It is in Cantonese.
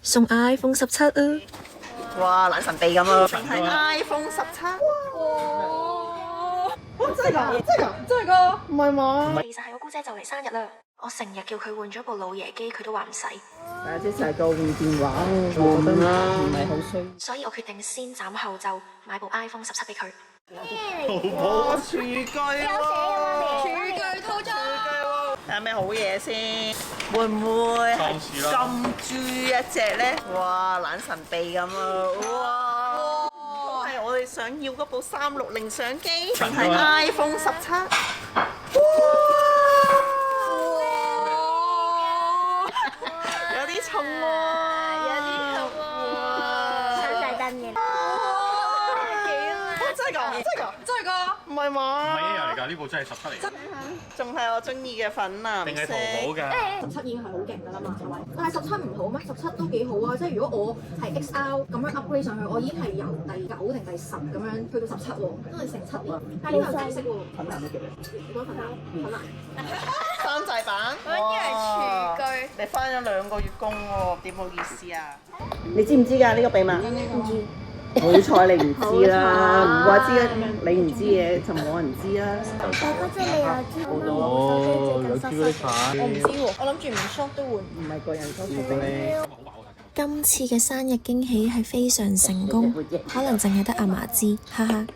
送 iPhone 17啊！哇，懶神秘咁啊！淨係 iPhone 17。哇！真係㗎？真係㗎？唔係嘛？其實係我姑姐就嚟生日啦，我成日叫佢換咗部老爺機，佢都話唔使，即係個換電話，我覺得唔係好需要。所以我決定先斬後奏，買部 iPhone 17俾佢。哇！廚具喎，廚具套裝。有咩好嘢先？會唔會係金豬一隻咧？哇！懶神秘咁啊！哇！都係我哋想要嗰部360相機，定係 iPhone 17？哇！有啲重喎，有啲重喎。手勢燈嘅。真係㗎？真係㗎？唔係嘛？唔係一樣嚟㗎，呢部真係17嚟㗎。仲係我中意嘅粉藍色。定係淘寶㗎17已經係好勁㗎啦嘛，係咪？但係17唔好咩？17都幾好啊！即係如果我係 XR 咁樣 upgrade 上去，我已經係由第9定第10咁樣去到17喎，真係成7年。但係呢個係紫色喎，粉藍都幾靚。你覺得粉藍？山寨版。我以為廚具。你翻咗2個月工喎，點好意思啊？你知唔知㗎呢個秘密？唔知。好彩你唔知啦，唔怪知啊！你唔知嘢就冇人知啦。我嗰陣你又知我手機最近失我唔知喎，我諗住唔 shop 都換。唔係個人都識你。今次嘅生日驚喜係非常成功，可能淨係得阿嫲知，哈哈。